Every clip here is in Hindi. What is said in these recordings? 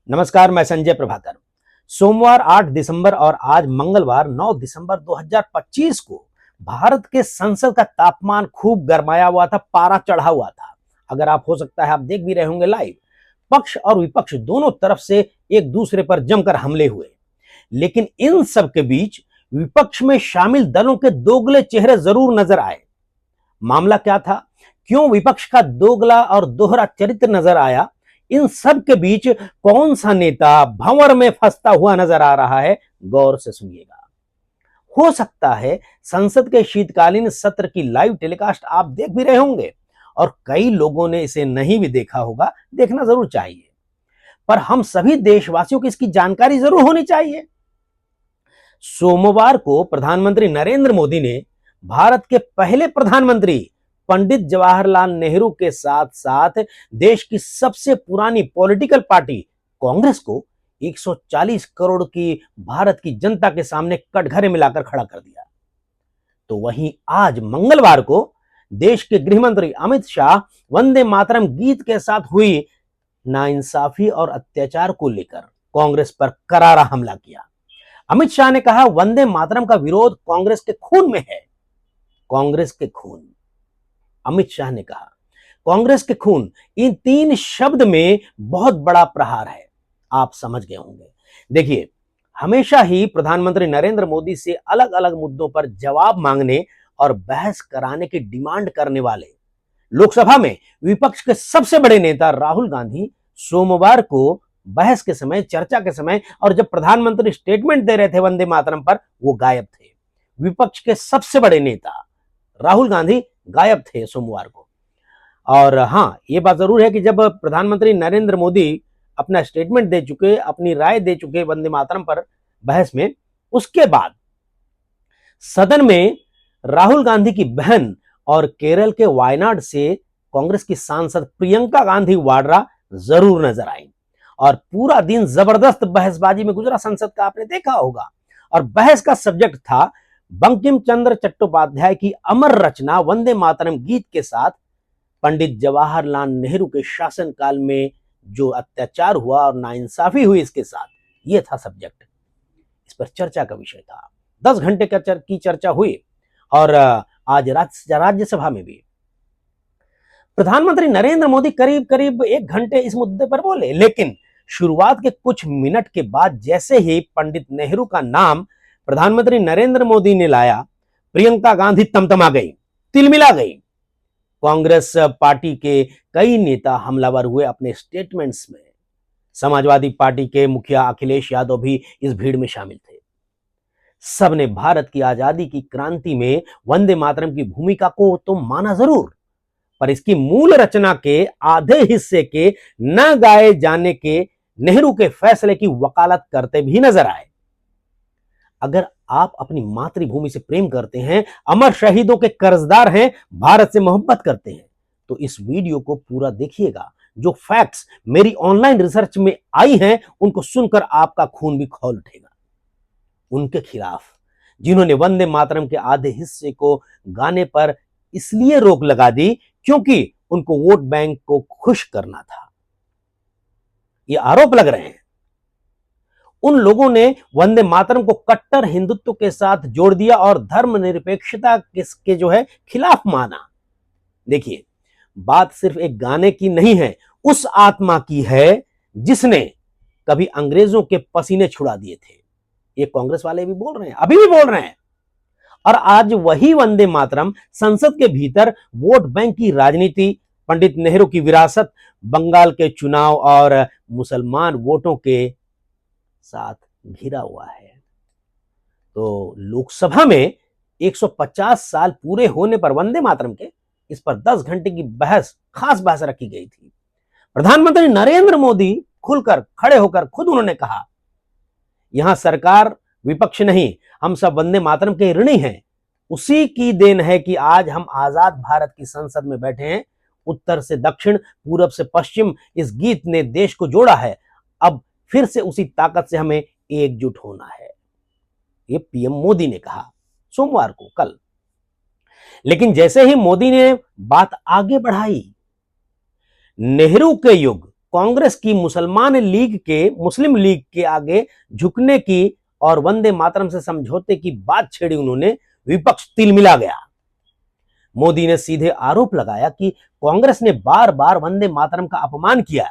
नमस्कार, मैं संजय प्रभाकर। सोमवार 8 दिसंबर और आज मंगलवार 9 दिसंबर 2025 को भारत के संसद का तापमान खूब गर्माया हुआ था, पारा चढ़ा हुआ था। अगर आप हो सकता है आप देख भी रहे होंगे लाइव। पक्ष और विपक्ष दोनों तरफ से एक दूसरे पर जमकर हमले हुए, लेकिन इन सब के बीच विपक्ष में शामिल दलों के दोगले चेहरे जरूर नजर आए। मामला क्या था, क्यों विपक्ष का दोगला और दोहरा चरित्र नजर आया, इन सब के बीच कौन सा नेता भंवर में फंसता हुआ नजर आ रहा है, गौर से सुनिएगा। हो सकता है संसद के शीतकालीन सत्र की लाइव टेलीकास्ट आप देख भी रहे होंगे और कई लोगों ने इसे नहीं भी देखा होगा। देखना जरूर चाहिए, पर हम सभी देशवासियों को इसकी जानकारी जरूर होनी चाहिए। सोमवार को प्रधानमंत्री नरेंद्र मोदी ने भारत के पहले प्रधानमंत्री पंडित जवाहरलाल नेहरू के साथ साथ देश की सबसे पुरानी पॉलिटिकल पार्टी कांग्रेस को 140 करोड़ की भारत की जनता के सामने कटघरे में लाकर खड़ा कर दिया। तो वहीं आज मंगलवार को देश के गृह मंत्री अमित शाह वंदे मातरम गीत के साथ हुई नाइंसाफी और अत्याचार को लेकर कांग्रेस पर करारा हमला किया। अमित शाह ने कहा, वंदे मातरम का विरोध कांग्रेस के खून में है। कांग्रेस के खून, अमित शाह ने कहा, कांग्रेस के खून, इन तीन शब्द में बहुत बड़ा प्रहार है। आप समझ गए होंगे। देखिए, हमेशा ही प्रधानमंत्री नरेंद्र मोदी से अलग अलग मुद्दों पर जवाब मांगने और बहस कराने की डिमांड करने वाले लोकसभा में विपक्ष के सबसे बड़े नेता राहुल गांधी सोमवार को बहस के समय, चर्चा के समय और जब प्रधानमंत्री स्टेटमेंट दे रहे थे वंदे मातरम पर, वो गायब थे। विपक्ष के सबसे बड़े नेता राहुल गांधी गायब थे सोमवार को। और हां, यह बात जरूर है कि जब प्रधानमंत्री नरेंद्र मोदी अपना स्टेटमेंट दे चुके, अपनी राय दे चुके वंदे मातरम पर बहस में, उसके बाद सदन में राहुल गांधी की बहन और केरल के वायनाड से कांग्रेस की सांसद प्रियंका गांधी वाड्रा जरूर नजर आई और पूरा दिन जबरदस्त बहसबाजी में गुजरा। संसद का आपने देखा होगा और बहस का सब्जेक्ट था बंकिम चंद्र चट्टोपाध्याय की अमर रचना वंदे मातरम गीत के साथ पंडित जवाहरलाल नेहरू के शासनकाल में जो अत्याचार हुआ और नाइंसाफी हुई, इसके साथ यह था सब्जेक्ट। इस पर चर्चा का विषय था। 10 घंटे की चर्चा हुई और आज राज्यसभा में भी प्रधानमंत्री नरेंद्र मोदी करीब करीब 1 घंटे इस मुद्दे पर बोले, लेकिन शुरुआत के कुछ मिनट के बाद जैसे ही पंडित नेहरू का नाम प्रधानमंत्री नरेंद्र मोदी ने लाया, प्रियंका गांधी तमतमा गई, तिलमिला गई। कांग्रेस पार्टी के कई नेता हमलावर हुए अपने स्टेटमेंट्स में। समाजवादी पार्टी के मुखिया अखिलेश यादव भी इस भीड़ में शामिल थे। सबने भारत की आजादी की क्रांति में वंदे मातरम की भूमिका को तो माना जरूर, पर इसकी मूल रचना के आधे हिस्से के न गाए जाने के नेहरू के फैसले की वकालत करते भी नजर आए। अगर आप अपनी मातृभूमि से प्रेम करते हैं, अमर शहीदों के कर्जदार हैं, भारत से मोहब्बत करते हैं, तो इस वीडियो को पूरा देखिएगा। जो फैक्ट्स मेरी ऑनलाइन रिसर्च में आई हैं, उनको सुनकर आपका खून भी खौल उठेगा। उनके खिलाफ जिन्होंने वंदे मातरम के आधे हिस्से को गाने पर इसलिए रोक लगा दी क्योंकि उनको वोट बैंक को खुश करना था, ये आरोप लग रहे हैं। उन लोगों ने वंदे मातरम को कट्टर हिंदुत्व के साथ जोड़ दिया और धर्मनिरपेक्षता के जो है खिलाफ माना। देखिए, बात सिर्फ एक गाने की नहीं है, उस आत्मा की है जिसने कभी अंग्रेजों के पसीने छुड़ा दिए थे। ये कांग्रेस वाले भी बोल रहे हैं, अभी भी बोल रहे हैं। और आज वही वंदे मातरम संसद के भीतर वोट बैंक की राजनीति, पंडित नेहरू की विरासत, बंगाल के चुनाव और मुसलमान वोटों के साथ घिरा हुआ है। तो लोकसभा में 150 साल पूरे होने पर वंदे मातरम के इस पर 10 घंटे की खास बहस रखी गई थी। प्रधानमंत्री नरेंद्र मोदी खुलकर खड़े होकर खुद उन्होंने कहा, यहां सरकार विपक्ष नहीं, हम सब वंदे मातरम के ऋणी हैं। उसी की देन है कि आज हम आजाद भारत की संसद में बैठे हैं। उत्तर से दक्षिण, पूरब से पश्चिम इस गीत ने देश को जोड़ा है। अब फिर से उसी ताकत से हमें एकजुट होना है। ये पीएम मोदी ने कहा सोमवार को, कल। लेकिन जैसे ही मोदी ने बात आगे बढ़ाई, नेहरू के युग कांग्रेस की मुस्लिम लीग के आगे झुकने की और वंदे मातरम से समझौते की बात छेड़ी उन्होंने, विपक्ष तिलमिला गया। मोदी ने सीधे आरोप लगाया कि कांग्रेस ने बार बार वंदे मातरम का अपमान किया,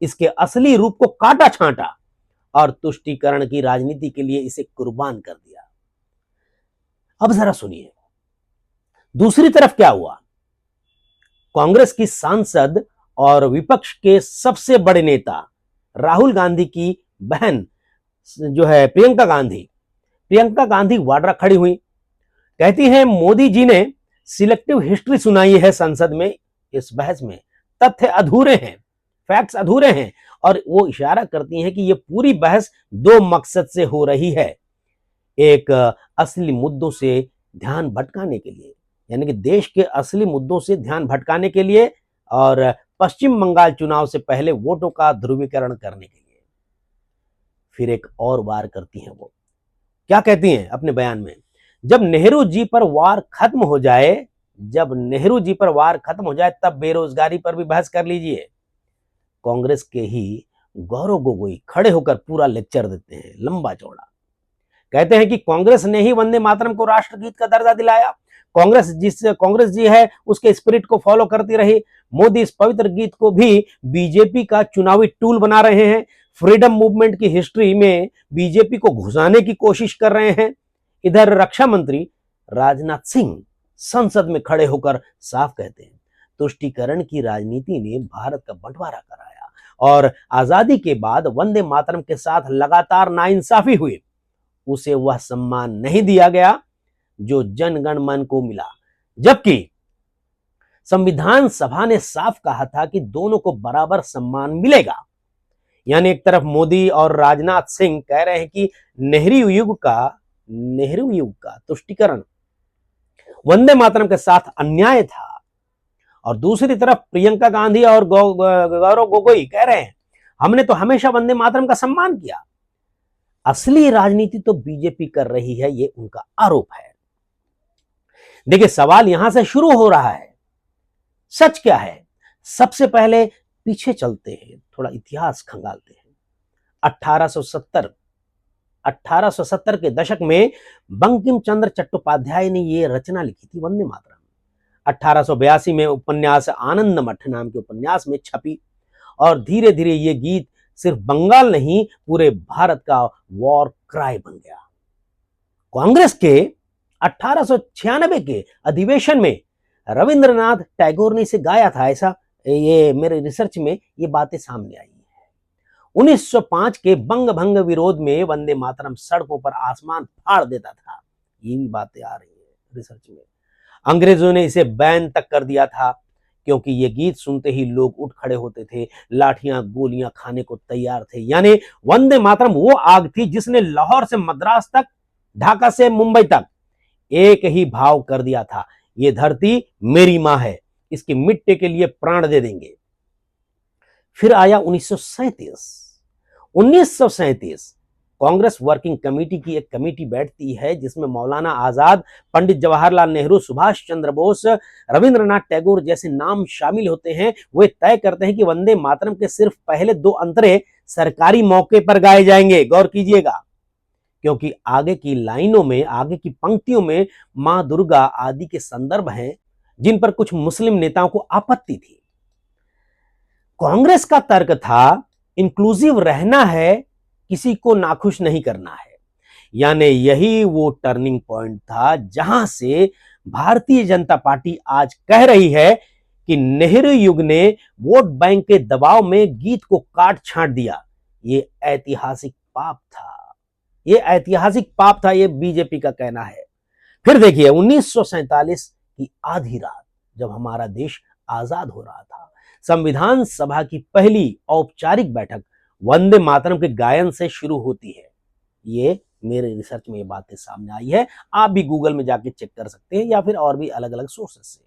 इसके असली रूप को काटा छांटा और तुष्टीकरण की राजनीति के लिए इसे कुर्बान कर दिया। अब जरा सुनिए, दूसरी तरफ क्या हुआ। कांग्रेस की सांसद और विपक्ष के सबसे बड़े नेता राहुल गांधी की बहन जो है प्रियंका गांधी वाड्रा खड़ी हुई, कहती हैं मोदी जी ने सिलेक्टिव हिस्ट्री सुनाई है संसद में। इस बहस में तथ्य अधूरे हैं, फैक्ट्स अधूरे हैं, और वो इशारा करती हैं कि ये पूरी बहस दो मकसद से हो रही है। एक, असली मुद्दों से ध्यान भटकाने के लिए, यानी कि देश के असली मुद्दों से ध्यान भटकाने के लिए, और पश्चिम बंगाल चुनाव से पहले वोटों का ध्रुवीकरण करने के लिए। फिर एक और वार करती हैं वो, क्या कहती हैं अपने बयान में, जब नेहरू जी पर वार खत्म हो जाए तब बेरोजगारी पर भी बहस कर लीजिए। कांग्रेस के ही गौरव गोगोई खड़े होकर पूरा लेक्चर देते हैं, लंबा चौड़ा। कहते हैं कि कांग्रेस ने ही वंदे मातरम को राष्ट्रगीत का दर्जा दिलाया। कांग्रेस जी है उसके स्पिरिट को फॉलो करती रही। मोदी इस पवित्र गीत को भी बीजेपी का चुनावी टूल बना रहे हैं। फ्रीडम मूवमेंट की हिस्ट्री में बीजेपी को घुसाने की कोशिश कर रहे हैं। इधर रक्षा मंत्री राजनाथ सिंह संसद में खड़े होकर साफ कहते हैं, तुष्टीकरण की राजनीति ने भारत का बंटवारा कराया और आजादी के बाद वंदे मातरम के साथ लगातार नाइंसाफी हुई। उसे वह सम्मान नहीं दिया गया जो जनगण मन को मिला, जबकि संविधान सभा ने साफ कहा था कि दोनों को बराबर सम्मान मिलेगा। यानी एक तरफ मोदी और राजनाथ सिंह कह रहे हैं कि नेहरू युग का तुष्टीकरण वंदे मातरम के साथ अन्याय था, और दूसरी तरफ प्रियंका गांधी और गौरव गोगोई कह रहे हैं हमने तो हमेशा वंदे मातरम का सम्मान किया। असली राजनीति तो बीजेपी कर रही है, ये उनका आरोप है। देखिए, सवाल यहां से शुरू हो रहा है, सच क्या है। सबसे पहले पीछे चलते हैं, थोड़ा इतिहास खंगालते हैं। 1870 के दशक में बंकिम चंद्र चट्टोपाध्याय ने यह रचना लिखी थी, वंदे मातरम। 1882 में उपन्यास आनंद मठ नाम के उपन्यास में छपी, और धीरे धीरे ये गीत सिर्फ बंगाल नहीं पूरे भारत का वॉर क्राई बन गया। कांग्रेस के 1896 के अधिवेशन में रविंद्रनाथ टैगोर ने इसे गाया था, ऐसा ये मेरे रिसर्च में ये बातें सामने आई है। 1905 के बंग भंग विरोध में वंदे मातरम सड़कों पर आसमान फाड़ देता था, ये भी बातें आ रही है रिसर्च में। अंग्रेजों ने इसे बैन तक कर दिया था, क्योंकि ये गीत सुनते ही लोग उठ खड़े होते थे, लाठियां गोलियां खाने को तैयार थे। यानी वंदे मातरम वो आग थी जिसने लाहौर से मद्रास तक, ढाका से मुंबई तक एक ही भाव कर दिया था, ये धरती मेरी मां है, इसके मिट्टी के लिए प्राण दे देंगे। फिर आया 1937। कांग्रेस वर्किंग कमेटी की एक कमेटी बैठती है जिसमें मौलाना आजाद, पंडित जवाहरलाल नेहरू, सुभाष चंद्र बोस, रविंद्रनाथ टैगोर जैसे नाम शामिल होते हैं। वे तय करते हैं कि वंदे मातरम के सिर्फ पहले 2 अंतरे सरकारी मौके पर गाए जाएंगे। गौर कीजिएगा, क्योंकि आगे की लाइनों में, आगे की पंक्तियों में मां दुर्गा आदि के संदर्भ हैं जिन पर कुछ मुस्लिम नेताओं को आपत्ति थी। कांग्रेस का तर्क था इंक्लूसिव रहना है, किसी को नाखुश नहीं करना है। यानी यही वो टर्निंग पॉइंट था जहां से भारतीय जनता पार्टी आज कह रही है कि नेहरू युग ने वोट बैंक के दबाव में गीत को काट छांट दिया। ये ऐतिहासिक पाप था, ये बीजेपी का कहना है। फिर देखिए 1947 की आधी रात, जब हमारा देश आजाद हो रहा था, संविधान सभा की पहली औपचारिक बैठक वंदे मातरम के गायन से शुरू होती है। ये मेरे रिसर्च में ये बातें सामने आई है, आप भी गूगल में जाके चेक कर सकते हैं या फिर और भी अलग अलग सोर्सेस से।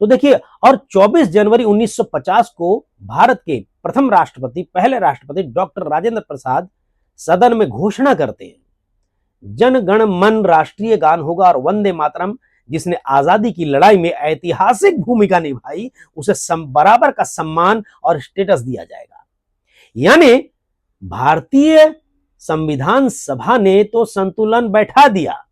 तो देखिए, और 24 जनवरी 1950 को भारत के प्रथम राष्ट्रपति, पहले राष्ट्रपति डॉक्टर राजेंद्र प्रसाद सदन में घोषणा करते हैं, जन गण मन राष्ट्रीय गान होगा और वंदे मातरम जिसने आजादी की लड़ाई में ऐतिहासिक भूमिका निभाई, उसे बराबर का सम्मान और स्टेटस दिया जाएगा। यानी भारतीय संविधान सभा ने तो संतुलन बैठा दिया।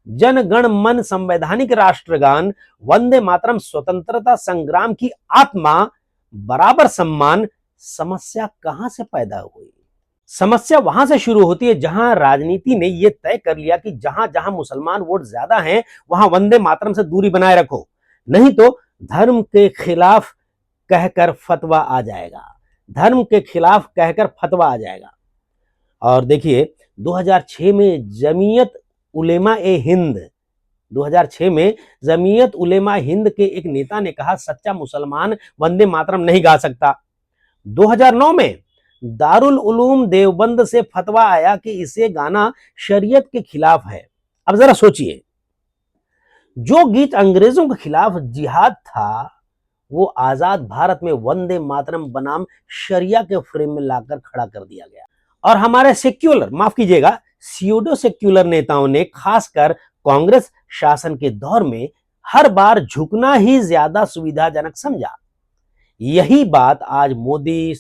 जन गण मन संवैधानिक राष्ट्रगान, वंदे मातरम स्वतंत्रता संग्राम की आत्मा, बराबर सम्मान। समस्या कहां से पैदा हुई? समस्या वहां से शुरू होती है जहां राजनीति ने यह तय कर लिया कि जहां जहां मुसलमान वोट ज्यादा हैं वहां वंदे मातरम से दूरी बनाए रखो, नहीं तो धर्म के खिलाफ कहकर फतवा आ जाएगा। धर्म के खिलाफ कहकर फतवा आ जाएगा। और देखिए 2006 में जमीयत उलेमा ए हिंद 2006 में जमीयत उलेमा हिंद के एक नेता ने कहा, सच्चा मुसलमान वंदे मातरम नहीं गा सकता। 2009 में दारुल उलूम देवबंद से फतवा आया कि इसे गाना शरीयत के खिलाफ है। अब जरा सोचिए, जो गीत अंग्रेजों के खिलाफ जिहाद था, वो आजाद भारत में वंदे मातरम बनाम शरिया के फ्रेम में लाकर खड़ा कर दिया गया। और हमारे सेक्युलर, माफ कीजिएगा, स्यूडो सेक्युलर नेताओं ने खासकर कांग्रेस शासन के दौर में हर बार झुकना ही ज्यादा सुविधाजनक समझा। यही बात आज मोदी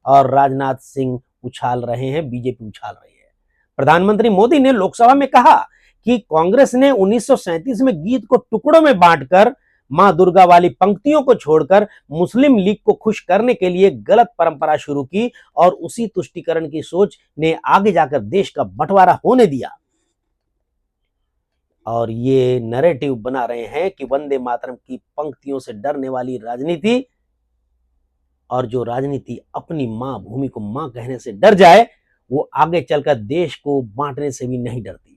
और राजनाथ सिंह उछाल रहे हैं, बीजेपी उछाल रही है। प्रधानमंत्री मोदी ने लोकसभा में कहा कि कांग्रेस ने 1937 में गीत को टुकड़ों में बांटकर मां दुर्गा वाली पंक्तियों को छोड़कर मुस्लिम लीग को खुश करने के लिए गलत परंपरा शुरू की और उसी तुष्टीकरण की सोच ने आगे जाकर देश का बंटवारा होने दिया। और ये नैरेटिव बना रहे हैं कि वंदे मातरम की पंक्तियों से डरने वाली राजनीति, और जो राजनीति अपनी मां भूमि को मां कहने से डर जाए, वो आगे चलकर देश को बांटने से भी नहीं डरती।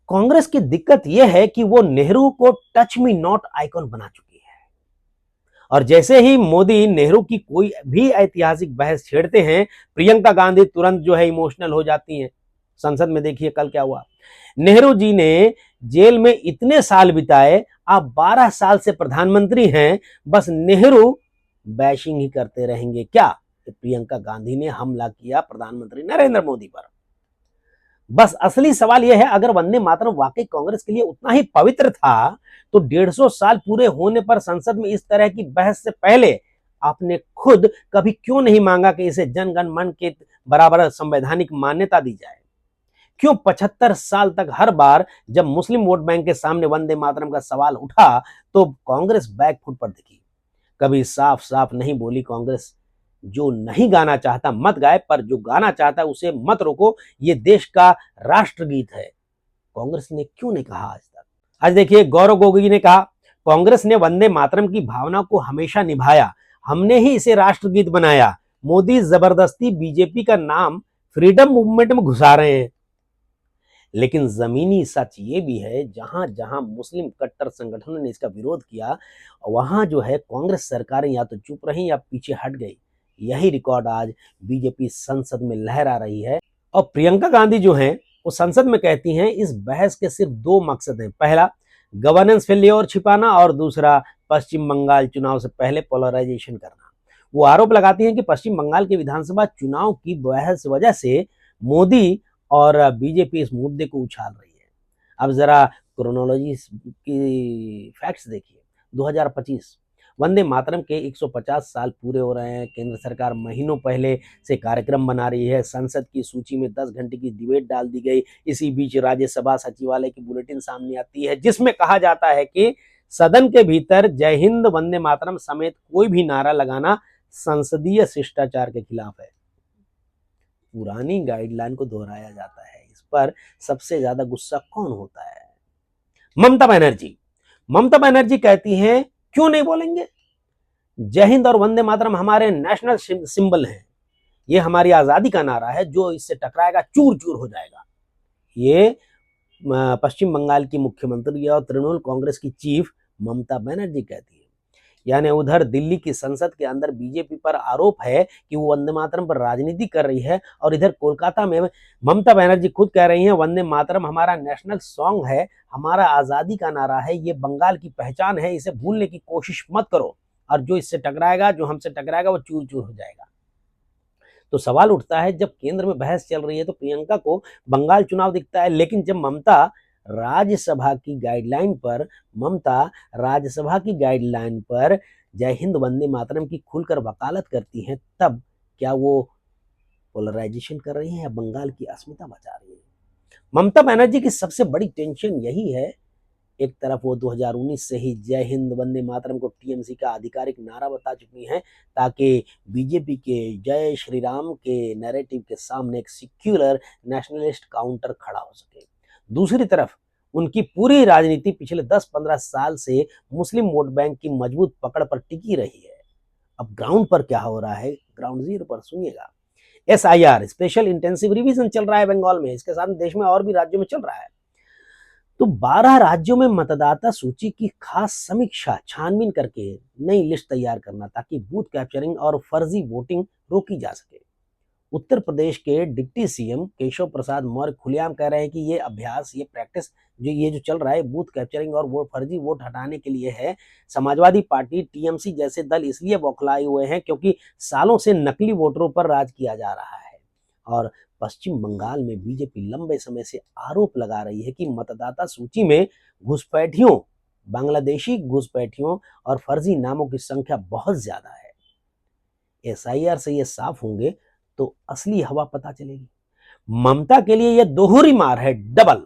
कांग्रेस की दिक्कत यह है कि वो नेहरू को टच मी नॉट आइकॉन बना चुकी है। और जैसे ही मोदी नेहरू की कोई भी ऐतिहासिक बहस छेड़ते हैं, प्रियंका गांधी तुरंत जो है इमोशनल हो जाती हैं। संसद में देखिए कल क्या हुआ। नेहरू जी ने जेल में इतने साल बिताए, आप 12 साल से प्रधानमंत्री हैं, बस नेहरू बैशिंग ही करते रहेंगे क्या? प्रियंका गांधी ने हमला किया प्रधानमंत्री नरेंद्र मोदी पर। बस असली सवाल यह है, अगर वंदे मातरम वाकई कांग्रेस के लिए उतना ही पवित्र था, तो 150 साल पूरे होने पर संसद में इस तरह की बहस से पहले आपने खुद कभी क्यों नहीं मांगा कि इसे जनगण मन के बराबर संवैधानिक मान्यता दी जाए? क्यों 75 साल तक हर बार जब मुस्लिम वोट बैंक के सामने वंदे मातरम का सवाल उठा तो कांग्रेस बैकफुट पर दिखी? कभी साफ साफ नहीं बोली कांग्रेस, जो नहीं गाना चाहता मत गाए, पर जो गाना चाहता है उसे मत रोको, ये देश का राष्ट्रगीत है। कांग्रेस ने क्यों नहीं कहा आज तक? आज देखिए गौरव गोगोई ने कहा, कांग्रेस ने वंदे मातरम की भावना को हमेशा निभाया, हमने ही इसे राष्ट्रगीत बनाया। मोदी जबरदस्ती बीजेपी का नाम फ्रीडम मूवमेंट में घुसा रहे हैं। लेकिन जमीनी सच ये भी है, जहां जहां मुस्लिम कट्टर संगठनों ने इसका विरोध किया, वहां जो है कांग्रेस सरकारें या तो चुप रही या पीछे हट गई। यही रिकॉर्ड आज बीजेपी संसद में लहरा रही है। और प्रियंका गांधी जो हैं वो संसद में कहती हैं, इस बहस के सिर्फ 2 मकसद हैं। पहला, गवर्नेंस फेलियर छिपाना, और दूसरा, पश्चिम बंगाल चुनाव से पहले पोलराइजेशन करना। वो आरोप लगाती हैं कि पश्चिम बंगाल के विधानसभा चुनाव की बहस वजह से मोदी और बीजेपी इस मुद्दे को उछाल रही है। अब जरा क्रोनोलॉजी की फैक्ट्स देखिए। 2025 वंदे मातरम के 150 साल पूरे हो रहे हैं। केंद्र सरकार महीनों पहले से कार्यक्रम बना रही है। संसद की सूची में 10 घंटे की डिबेट डाल दी गई। इसी बीच राज्यसभा सचिवालय की बुलेटिन सामने आती है, जिसमें कहा जाता है कि सदन के भीतर जय हिंद वंदे मातरम समेत कोई भी नारा लगाना संसदीय शिष्टाचार के खिलाफ है। पुरानी गाइडलाइन को दोहराया जाता है। इस पर सबसे ज्यादा गुस्सा कौन होता है? ममता बनर्जी। ममता बनर्जी कहती हैं, क्यों नहीं बोलेंगे? जय हिंद और वंदे मातरम हमारे नेशनल सिंबल हैं। ये हमारी आजादी का नारा है, जो इससे टकराएगा चूर चूर हो जाएगा। ये पश्चिम बंगाल की मुख्यमंत्री और तृणमूल कांग्रेस की चीफ ममता बनर्जी कहती है। यानी उधर दिल्ली की संसद के अंदर बीजेपी पर आरोप है कि वो वंदे मातरम पर राजनीति कर रही है, और इधर कोलकाता में ममता बनर्जी खुद कह रही हैं, वंदे मातरम हमारा नेशनल सॉन्ग है, हमारा आजादी का नारा है, ये बंगाल की पहचान है, इसे भूलने की कोशिश मत करो, और जो इससे टकराएगा, जो हमसे टकराएगा, वो चूर चूर हो जाएगा। तो सवाल उठता है, जब केंद्र में बहस चल रही है तो प्रियंका को बंगाल चुनाव दिखता है, लेकिन जब ममता राज्यसभा की गाइडलाइन पर ममता राज्यसभा की गाइडलाइन पर जय हिंद वंदे मातरम की खुलकर वकालत करती हैं, तब क्या वो पोलराइजेशन कर रही हैं या बंगाल की अस्मिता बचा रही हैं? ममता बनर्जी की सबसे बड़ी टेंशन यही है। एक तरफ वो 2019 से ही जय हिंद वंदे मातरम को टीएमसी का आधिकारिक नारा बता चुकी हैं ताकि बीजेपी के जय श्री राम के नैरेटिव के सामने एक सिक्युलर नेशनलिस्ट काउंटर खड़ा हो सके। दूसरी तरफ उनकी पूरी राजनीति पिछले 10-15 साल से मुस्लिम वोट बैंक की मजबूत पकड़ पर टिकी रही है। अब ग्राउंड पर क्या हो रहा है, ग्राउंड जीरो पर सुनिएगा। एसआईआर स्पेशल इंटेंसिव रिवीजन चल रहा है बंगाल में, इसके साथ देश में और भी राज्यों में चल रहा है। तो 12 राज्यों में मतदाता सूची की खास समीक्षा छानबीन करके नई लिस्ट तैयार करना ताकि बूथ कैप्चरिंग और फर्जी वोटिंग रोकी जा सके। उत्तर प्रदेश के डिप्टी सीएम केशव प्रसाद मौर्य खुलेआम कह रहे हैं कि ये अभ्यास, ये प्रैक्टिस जो चल रहा है बूथ कैप्चरिंग और वो फर्जी वोट हटाने के लिए है। समाजवादी पार्टी टीएमसी जैसे दल इसलिए बौखलाए हुए हैं क्योंकि सालों से नकली वोटरों पर राज किया जा रहा है। और पश्चिम बंगाल में बीजेपी लंबे समय से आरोप लगा रही है कि मतदाता सूची में घुसपैठियों, बांग्लादेशी घुसपैठियों और फर्जी नामों की संख्या बहुत ज्यादा है। एसआईआर से ये साफ होंगे तो असली हवा पता चलेगी। ममता के लिए यह दोहरी मार है, डबल।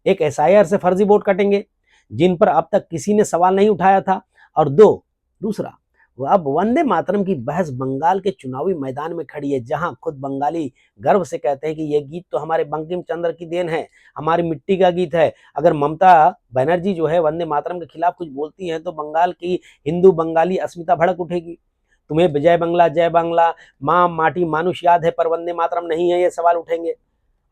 एक एसआईआर से फर्जी वोट कटेंगे जिन पर अब तक किसी ने सवाल नहीं उठाया था, और दूसरा अब वंदे मातरम की बहस बंगाल के चुनावी मैदान में खड़ी है, जहां खुद बंगाली गर्व से कहते हैं कि यह गीत तो हमारे बंकिम चंद्र की देन है, हमारी मिट्टी का गीत है। अगर ममता बनर्जी जो है वंदे मातरम के खिलाफ कुछ बोलती हैं तो बंगाल की हिंदू बंगाली अस्मिता भड़क उठेगी। तुम्हें जय बांग्ला माँ माटी मानुष याद है पर वंदे मातरम नहीं है, ये सवाल उठेंगे।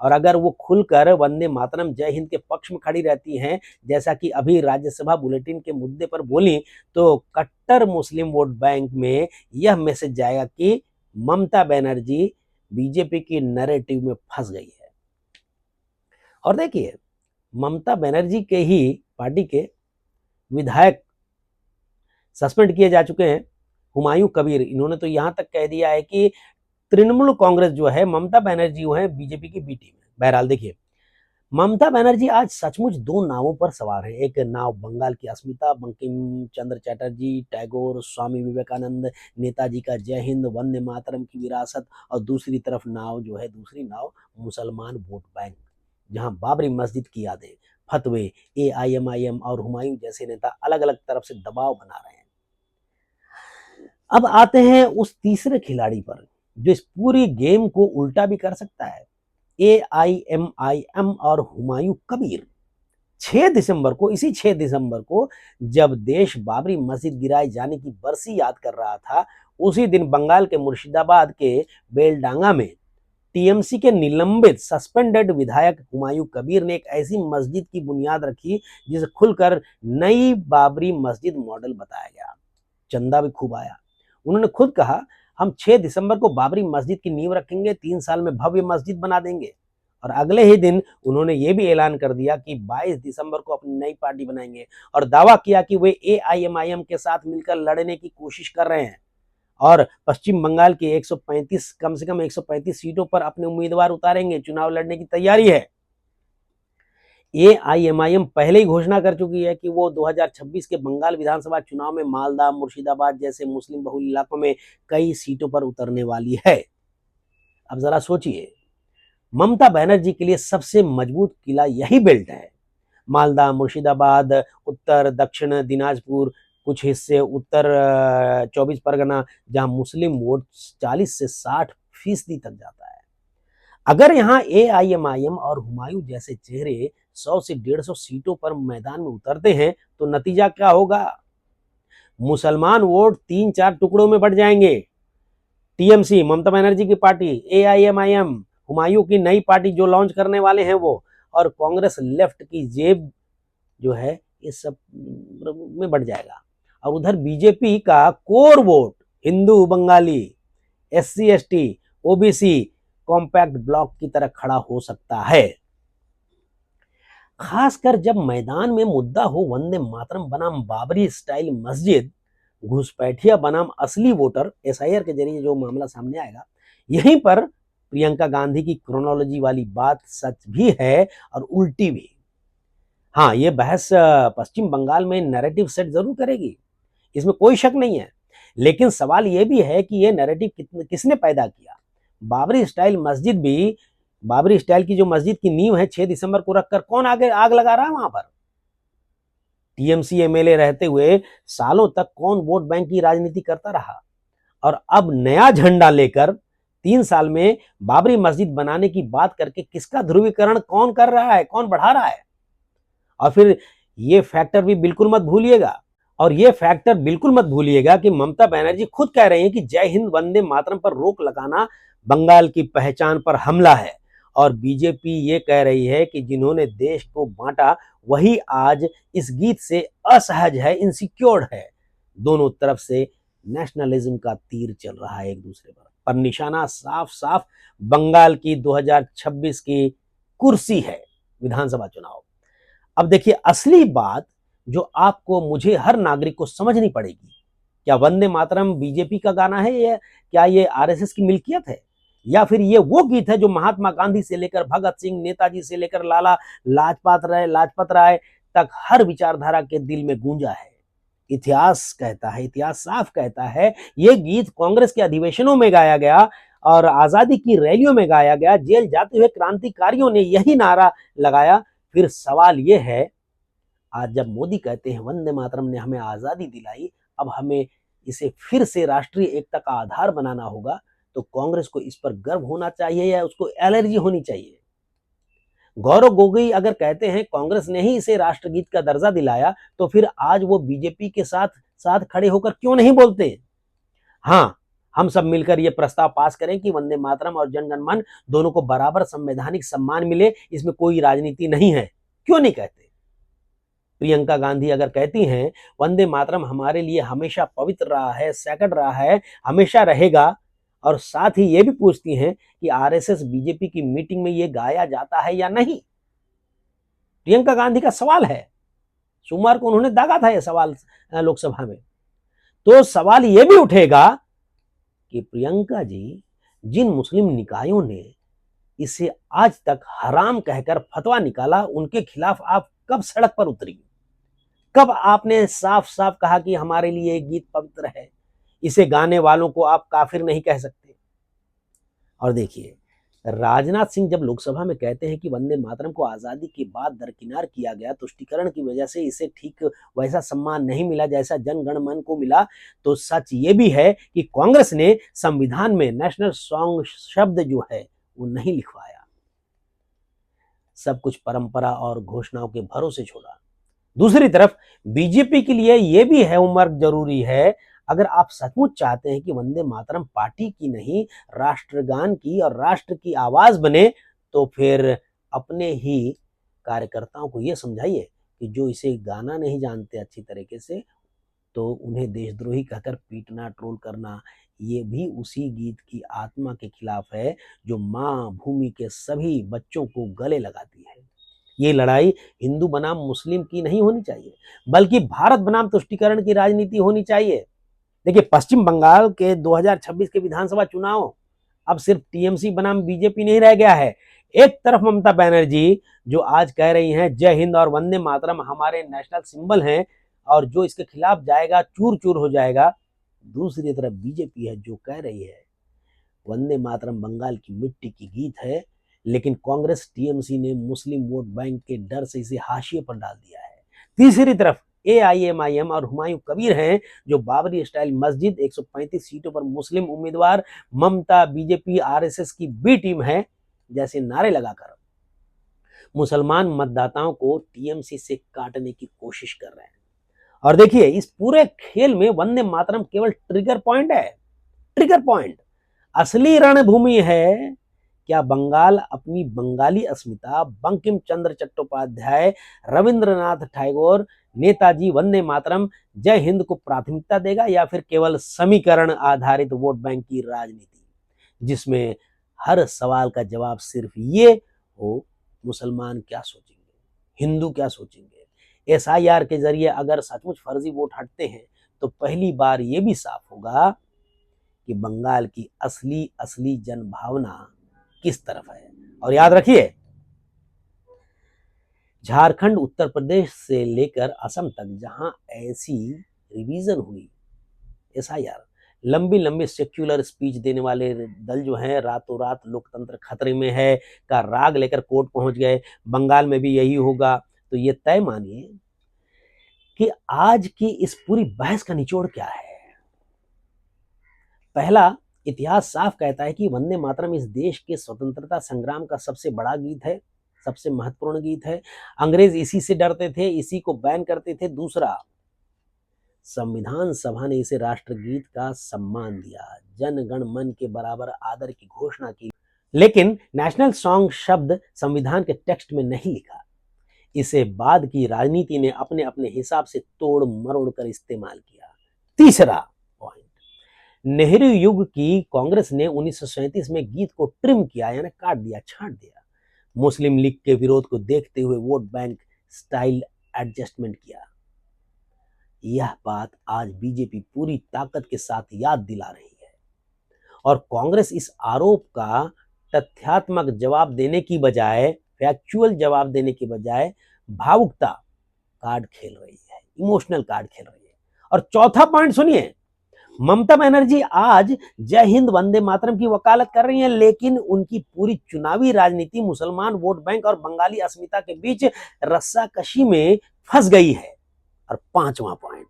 और अगर वो खुलकर वंदे मातरम जय हिंद के पक्ष में खड़ी रहती हैं, जैसा कि अभी राज्यसभा बुलेटिन के मुद्दे पर बोली, तो कट्टर मुस्लिम वोट बैंक में यह मैसेज जाएगा कि ममता बनर्जी बीजेपी की नैरेटिव में फंस गई है। और देखिए, ममता बनर्जी के ही पार्टी के विधायक सस्पेंड किए जा चुके हैं। हुमायूं कबीर, इन्होंने तो यहां तक कह दिया है कि तृणमूल कांग्रेस जो है, ममता बनर्जी जो है बीजेपी की बी टीम है। बहरहाल देखिए, ममता बनर्जी आज सचमुच दो नावों पर सवार है। एक नाव बंगाल की अस्मिता, बंकिम चंद्र चटर्जी, टैगोर, स्वामी विवेकानंद, नेताजी का जय हिंद वंदे मातरम की विरासत, और दूसरी तरफ नाव जो है, दूसरी नाव मुसलमान वोट बैंक, जहां बाबरी मस्जिद की यादें, फतवे, एआईएमआईएम और हुमायूं जैसे नेता अलग अलग तरफ से दबाव बना रहे हैं। अब आते हैं उस तीसरे खिलाड़ी पर जो इस पूरी गेम को उल्टा भी कर सकता है, एआईएमआईएम और हुमायूं कबीर। 6 दिसंबर को, इसी 6 दिसंबर को जब देश बाबरी मस्जिद गिराए जाने की बरसी याद कर रहा था, उसी दिन बंगाल के मुर्शिदाबाद के बेलडांगा में टीएमसी के निलंबित सस्पेंडेड विधायक हुमायूं कबीर ने एक ऐसी मस्जिद की बुनियाद रखी जिसे खुलकर नई बाबरी मस्जिद मॉडल बताया गया। चंदा भी खूब आया। उन्होंने खुद कहा, हम 6 दिसंबर को बाबरी मस्जिद की नींव रखेंगे, 3 साल में भव्य मस्जिद बना देंगे। और अगले ही दिन उन्होंने ये भी ऐलान कर दिया कि 22 दिसंबर को अपनी नई पार्टी बनाएंगे, और दावा किया कि वे एआईएमआईएम के साथ मिलकर लड़ने की कोशिश कर रहे हैं और पश्चिम बंगाल की 135, कम से कम 135 सीटों पर अपने उम्मीदवार उतारेंगे, चुनाव लड़ने की तैयारी है। एआईएमआईएम पहले ही घोषणा कर चुकी है कि वो 2026 के बंगाल विधानसभा चुनाव में मालदा, मुर्शिदाबाद जैसे मुस्लिम बहुल इलाकों में कई सीटों पर उतरने वाली है। अब जरा सोचिए, ममता बनर्जी के लिए सबसे मजबूत किला यही बेल्ट है। मालदा, मुर्शिदाबाद, उत्तर दक्षिण दिनाजपुर, कुछ हिस्से उत्तर 24 परगना, जहां मुस्लिम वोट 40 से 60% तक जाता है। अगर यहाँ एआईएमआईएम और हुमायूं जैसे चेहरे 100 से 150 सीटों पर मैदान में उतरते हैं तो नतीजा क्या होगा? मुसलमान वोट 3-4 टुकड़ों में बढ़ जाएंगे। टीएमसी, ममता बनर्जी की पार्टी, एआईएमआईएम, हुमायूं की नई पार्टी जो लॉन्च करने वाले हैं वो, और कांग्रेस लेफ्ट की जेब जो है, इस सब में बढ़ जाएगा। और उधर बीजेपी का core vote, Hindu, Bengali, SC ST, OBC compact block की तरह खड़ा हो सकता है। खासकर जब मैदान में मुद्दा हो वंदे मातरम बनाम बाबरी स्टाइल मस्जिद, घुसपैठिया बनाम असली वोटर, एसआईआर के जरिए जो मामला सामने आएगा। यहीं पर प्रियंका गांधी की क्रोनोलॉजी वाली बात सच भी है और उल्टी भी। हाँ, ये बहस पश्चिम बंगाल में नैरेटिव सेट जरूर करेगी, इसमें कोई शक नहीं है। लेकिन सवाल ये भी है कि ये नैरेटिव किसने पैदा किया। बाबरी स्टाइल मस्जिद भी बाबरी स्टाइल की जो मस्जिद की नींव है 6 दिसंबर को रखकर कौन आगे आग लगा रहा है वहां पर। टीएमसी एमएलए रहते हुए सालों तक कौन वोट बैंक की राजनीति करता रहा, और अब नया झंडा लेकर 3 साल में बाबरी मस्जिद बनाने की बात करके किसका ध्रुवीकरण कौन कर रहा है, कौन बढ़ा रहा है। और फिर ये फैक्टर भी बिल्कुल मत भूलिएगा, और ये फैक्टर बिल्कुल मत भूलिएगा कि ममता बनर्जी खुद कह रही हैं कि जय हिंद वंदे मातरम पर रोक लगाना बंगाल की पहचान पर हमला है। और बीजेपी ये कह रही है कि जिन्होंने देश को बांटा वही आज इस गीत से असहज है, इनसिक्योर्ड है। दोनों तरफ से नेशनलिज्म का तीर चल रहा है एक दूसरे पर निशाना साफ साफ बंगाल की 2026 की कुर्सी है, विधानसभा चुनाव। अब देखिए असली बात जो आपको मुझे हर नागरिक को समझनी पड़ेगी, क्या वंदे मातरम बीजेपी का गाना है, या क्या ये आरएसएस की मिल्कियत है, या फिर ये वो गीत है जो महात्मा गांधी से लेकर भगत सिंह, नेताजी से लेकर लाला लाजपत राय तक हर विचारधारा के दिल में गूंजा है। इतिहास कहता है, इतिहास साफ कहता है, ये गीत कांग्रेस के अधिवेशनों में गाया गया और आजादी की रैलियों में गाया गया। जेल जाते हुए क्रांतिकारियों ने यही नारा लगाया। फिर सवाल यह है, आज जब मोदी कहते हैं वंदे मातरम ने हमें आजादी दिलाई, अब हमें इसे फिर से राष्ट्रीय एकता का आधार बनाना होगा, तो कांग्रेस को इस पर गर्व होना चाहिए या उसको एलर्जी होनी चाहिए। गौरव गोगोई अगर कहते हैं कांग्रेस ने ही इसे राष्ट्रगीत का दर्जा दिलाया, तो फिर आज वो बीजेपी के साथ साथ खड़े होकर क्यों नहीं बोलते। हाँ, हम सब मिलकर यह प्रस्ताव पास करें कि वंदे मातरम और जनगण मन दोनों को बराबर संवैधानिक सम्मान मिले, इसमें कोई राजनीति नहीं है। क्यों नहीं कहते। प्रियंका गांधी अगर कहती हैं वंदे मातरम हमारे लिए हमेशा पवित्र रहा है, सैक्रेड रहा है, हमेशा रहेगा, और साथ ही ये भी पूछती हैं कि आरएसएस बीजेपी की मीटिंग में ये गाया जाता है या नहीं। प्रियंका गांधी का सवाल है, सोमवार को उन्होंने दागा था यह सवाल लोकसभा में। तो सवाल यह भी उठेगा कि प्रियंका जी, जिन मुस्लिम निकायों ने इसे आज तक हराम कहकर फतवा निकाला, उनके खिलाफ आप कब सड़क पर उतरी, कब आपने साफ साफ कहा कि हमारे लिए ये गीत पवित्र है, इसे गाने वालों को आप काफिर नहीं कह सकते। और देखिए, राजनाथ सिंह जब लोकसभा में कहते हैं कि वंदे मातरम को आजादी के बाद दरकिनार किया गया, तुष्टीकरण की वजह से इसे ठीक वैसा सम्मान नहीं मिला जैसा जनगण मन को मिला, तो सच ये भी है कि कांग्रेस ने संविधान में नेशनल सॉन्ग शब्द जो है वो नहीं लिखवाया, सब कुछ परंपरा और घोषणाओं के भरोसे छोड़ा। दूसरी तरफ बीजेपी के लिए यह भी है होमवर्क जरूरी है, अगर आप सचमुच चाहते हैं कि वंदे मातरम पार्टी की नहीं राष्ट्रगान की और राष्ट्र की आवाज बने, तो फिर अपने ही कार्यकर्ताओं को यह समझाइए कि जो इसे गाना नहीं जानते अच्छी तरीके से, तो उन्हें देशद्रोही कहकर पीटना, ट्रोल करना, ये भी उसी गीत की आत्मा के खिलाफ है जो मां भूमि के सभी बच्चों को गले लगाती है। ये लड़ाई हिंदू बनाम मुस्लिम की नहीं होनी चाहिए, बल्कि भारत बनाम तुष्टीकरण की राजनीति होनी चाहिए। देखिए, पश्चिम बंगाल के 2026 के विधानसभा चुनाव अब सिर्फ टीएमसी बनाम बीजेपी नहीं रह गया है। एक तरफ ममता बनर्जी जो आज कह रही हैं जय हिंद और वंदे मातरम हमारे नेशनल सिंबल हैं, और जो इसके खिलाफ जाएगा चूर चूर हो जाएगा। दूसरी तरफ बीजेपी है जो कह रही है वंदे मातरम बंगाल की मिट्टी की गीत है, लेकिन कांग्रेस टीएमसी ने मुस्लिम वोट बैंक के डर से इसे हाशिए पर डाल दिया है। तीसरी तरफ एआईएमआईएम और हुमायूं कबीर हैं जो बाबरी स्टाइल मस्जिद 135 सीटों पर मुस्लिम उम्मीदवार, ममता बीजेपी आरएसएस की बी टीम है जैसे नारे लगाकर मुसलमान मतदाताओं को टीएमसी से काटने की कोशिश कर रहे हैं। और देखिए, इस पूरे खेल में वंदे मातरम केवल ट्रिगर पॉइंट है, ट्रिगर पॉइंट। असली रणभूमि है क्या बंगाल अपनी बंगाली अस्मिता, बंकिम चंद्र चट्टोपाध्याय, रविंद्रनाथ टैगोर, नेताजी, वंदे मातरम, जय हिंद को प्राथमिकता देगा, या फिर केवल समीकरण आधारित वोट बैंक की राजनीति जिसमें हर सवाल का जवाब सिर्फ ये हो मुसलमान क्या सोचेंगे, हिंदू क्या सोचेंगे। एसआईआर के जरिए अगर सचमुच फर्जी वोट हटते हैं तो पहली बार ये भी साफ होगा कि बंगाल की असली असली जनभावना किस तरफ है। और याद रखिए, झारखंड, उत्तर प्रदेश से लेकर असम तक जहां ऐसी रिवीजन हुई, एसआईआर, लंबी लंबी सेक्युलर स्पीच देने वाले दल जो हैं रातों रात लोकतंत्र खतरे में है का राग लेकर कोर्ट पहुंच गए। बंगाल में भी यही होगा। तो ये तय मानिए कि आज की इस पूरी बहस का निचोड़ क्या है। पहला, इतिहास साफ कहता है कि वंदे मातरम इस देश के स्वतंत्रता संग्राम का सबसे बड़ा गीत है, सबसे महत्वपूर्ण गीत है। अंग्रेज इसी से डरते थे, इसी को बैन करते थे। दूसरा, संविधान सभा ने इसे राष्ट्रगीत का सम्मान दिया, जन गण मन के बराबर आदर की घोषणा की, लेकिन नेशनल सॉन्ग शब्द संविधान के टेक्स्ट में नहीं लिखा। इसे बाद की राजनीति ने अपने अपने हिसाब से तोड़ मरोड़ कर इस्तेमाल किया। तीसरा पॉइंट, नेहरू युग की कांग्रेस ने 1937 में गीत को ट्रिम किया, यानी काट दिया, छांट दिया। मुस्लिम लीग के विरोध को देखते हुए वोट बैंक स्टाइल एडजस्टमेंट किया। यह बात आज बीजेपी पूरी ताकत के साथ याद दिला रही है और कांग्रेस इस आरोप का तथ्यात्मक जवाब देने की बजाय, फैक्चुअल जवाब देने की बजाय भावुकता कार्ड खेल रही है, इमोशनल कार्ड खेल रही है। और चौथा पॉइंट सुनिए, ममता बनर्जी आज जय हिंद वंदे मातरम की वकालत कर रही हैं, लेकिन उनकी पूरी चुनावी राजनीति मुसलमान वोट बैंक और बंगाली अस्मिता के बीच रस्साकशी में फंस गई है। और पांचवा पॉइंट,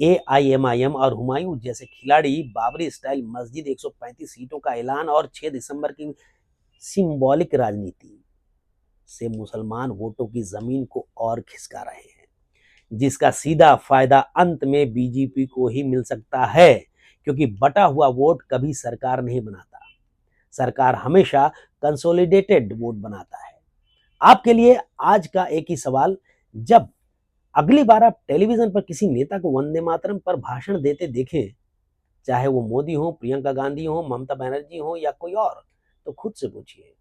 एआईएमआईएम और हुमायूं जैसे खिलाड़ी बाबरी स्टाइल मस्जिद, 135 सीटों का ऐलान और 6 दिसंबर की सिंबॉलिक राजनीति से मुसलमान वोटों की जमीन को और खिसका रहे हैं, जिसका सीधा फायदा अंत में बीजेपी को ही मिल सकता है, क्योंकि बटा हुआ वोट कभी सरकार नहीं बनाता। सरकार हमेशा कंसोलिडेटेड वोट बनाता है। आपके लिए आज का एक ही सवाल, जब अगली बार आप टेलीविजन पर किसी नेता को वंदे मातरम पर भाषण देते देखें, चाहे वो मोदी हो, प्रियंका गांधी हो, ममता बनर्जी हो या कोई और, तो खुद से पूछिए,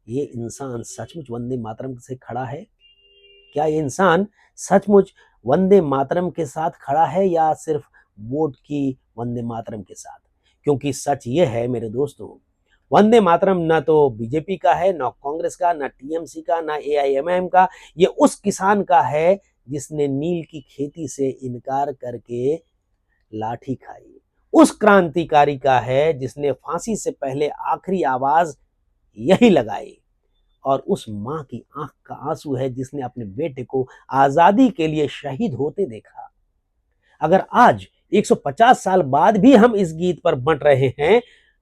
ये इंसान सचमुच वंदे मातरम से खड़ा है? क्या ये इंसान सचमुच वंदे मातरम के साथ खड़ा है या सिर्फ वोट की वंदे मातरम के साथ? क्योंकि सच ये है मेरे दोस्तों, वंदे मातरम ना तो बीजेपी का है, ना कांग्रेस का, ना टीएमसी का, ना एआईएमआईएम का। ये उस किसान का है जिसने नील की खेती से इनकार करके लाठी खाई। उस क्रांतिकारी का है जिसने फांसी से पहले आखिरी आवाज यही लगाई। और उस मां की आंख का आंसू है जिसने अपने बेटे को आजादी के लिए शहीद होते देखा। अगर आज 150 साल बाद भी हम इस गीत पर बंट रहे हैं,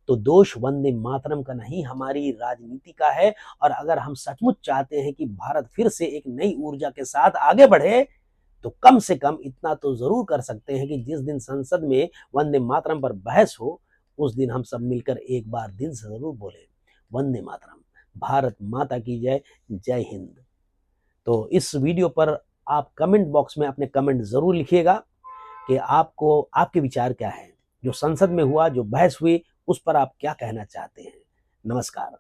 तो दोष वंदे मातरम का नहीं, हमारी राजनीति का है। और अगर हम सचमुच चाहते हैं कि भारत फिर से एक नई ऊर्जा के साथ आगे बढ़े, तो कम से कम इतना तो जरूर कर सकते हैं कि जिस दिन संसद में वंदे मातरम पर बहस हो, उस दिन हम सब मिलकर एक बार दिल से जरूर बोले, वंदे मातरम, भारत माता की जय, जय हिंद। तो इस वीडियो पर आप कमेंट बॉक्स में अपने कमेंट जरूर लिखिएगा कि आपको, आपके विचार क्या है, जो संसद में हुआ, जो बहस हुई, उस पर आप क्या कहना चाहते हैं। नमस्कार।